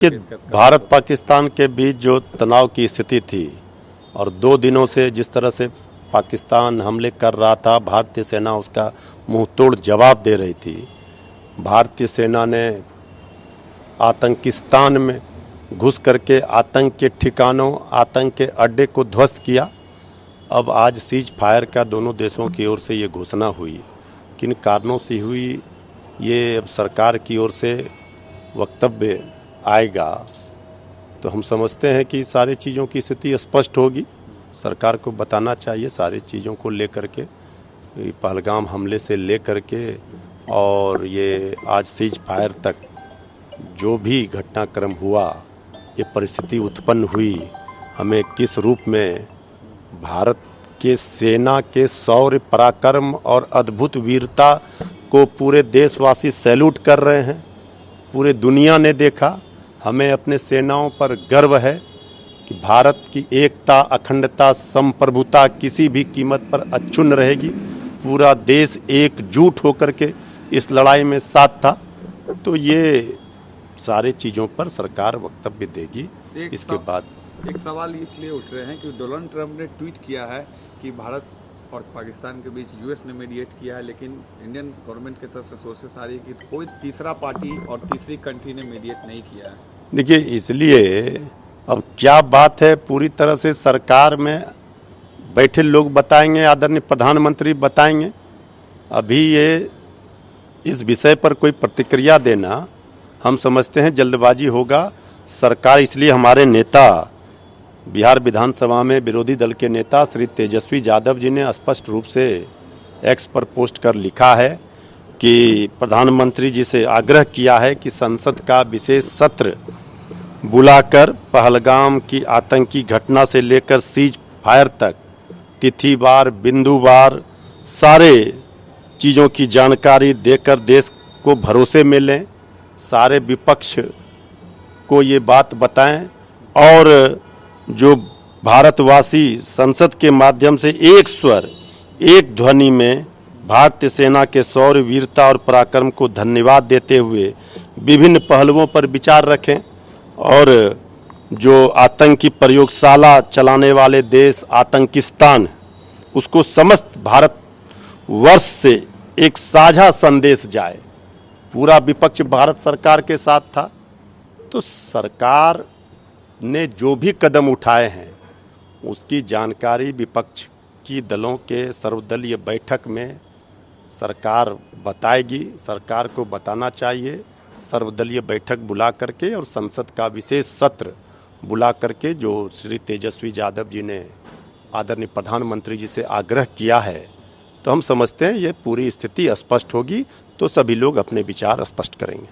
कि भारत पाकिस्तान के बीच जो तनाव की स्थिति थी और 2 दिनों से जिस तरह से पाकिस्तान हमले कर रहा था, भारतीय सेना उसका मुंह तोड़ जवाब दे रही थी। भारतीय सेना ने आतंकिस्तान में घुस करके आतंक के ठिकानों, आतंक के अड्डे को ध्वस्त किया। अब आज सीज फायर का दोनों देशों की ओर से ये घोषणा हुई। किन कारणों से हुई ये अब सरकार की ओर से वक्तव्य आएगा तो हम समझते हैं कि सारी चीज़ों की स्थिति स्पष्ट होगी। सरकार को बताना चाहिए सारी चीज़ों को लेकर के, पहलगाम हमले से लेकर के और ये आज सीज फायर तक जो भी घटनाक्रम हुआ, ये परिस्थिति उत्पन्न हुई, हमें किस रूप में भारत के सेना के शौर्य, पराक्रम और अद्भुत वीरता को पूरे देशवासी सैल्यूट कर रहे हैं। पूरे दुनिया ने देखा। हमें अपने सेनाओं पर गर्व है कि भारत की एकता, अखंडता, संप्रभुता किसी भी कीमत पर अक्षुण्ण रहेगी। पूरा देश एकजुट होकर के इस लड़ाई में साथ था। तो ये सारे चीज़ों पर सरकार वक्तव्य देगी। इसके बाद एक सवाल इसलिए उठ रहे हैं कि डोनाल्ड ट्रंप ने ट्वीट किया है कि भारत और पाकिस्तान के बीच यूएस ने मीडिएट किया है, लेकिन इंडियन गवर्नमेंट की तरफ से सोर्सेस आ रही है कि कोई तीसरा पार्टी और तीसरी कंट्री ने मीडिएट नहीं किया है। देखिए, इसलिए अब क्या बात है पूरी तरह से सरकार में बैठे लोग बताएंगे, आदरणीय प्रधानमंत्री बताएंगे। अभी ये इस विषय पर कोई प्रतिक्रिया देना हम समझते हैं जल्दबाजी होगा। सरकार इसलिए हमारे नेता, बिहार विधानसभा में विरोधी दल के नेता श्री तेजस्वी यादव जी ने स्पष्ट रूप से एक्स पर पोस्ट कर लिखा है कि प्रधानमंत्री जी से आग्रह किया है कि संसद का विशेष सत्र बुलाकर पहलगाम की आतंकी घटना से लेकर सीज फायर तक तिथिवार, बिंदुवार सारे चीज़ों की जानकारी देकर देश को भरोसे में लें, सारे विपक्ष को ये बात बताएं और जो भारतवासी संसद के माध्यम से एक स्वर, एक ध्वनि में भारतीय सेना के शौर्य, वीरता और पराक्रम को धन्यवाद देते हुए विभिन्न पहलुओं पर विचार रखें और जो आतंकी प्रयोगशाला चलाने वाले देश आतंकिस्तान, उसको समस्त भारत वर्ष से एक साझा संदेश जाए। पूरा विपक्ष भारत सरकार के साथ था। तो सरकार ने जो भी कदम उठाए हैं उसकी जानकारी विपक्ष की दलों के सर्वदलीय बैठक में सरकार बताएगी। सरकार को बताना चाहिए, सर्वदलीय बैठक बुला करके और संसद का विशेष सत्र बुला करके जो श्री तेजस्वी यादव जी ने आदरणीय प्रधानमंत्री जी से आग्रह किया है, तो हम समझते हैं ये पूरी स्थिति स्पष्ट होगी तो सभी लोग अपने विचार स्पष्ट करेंगे।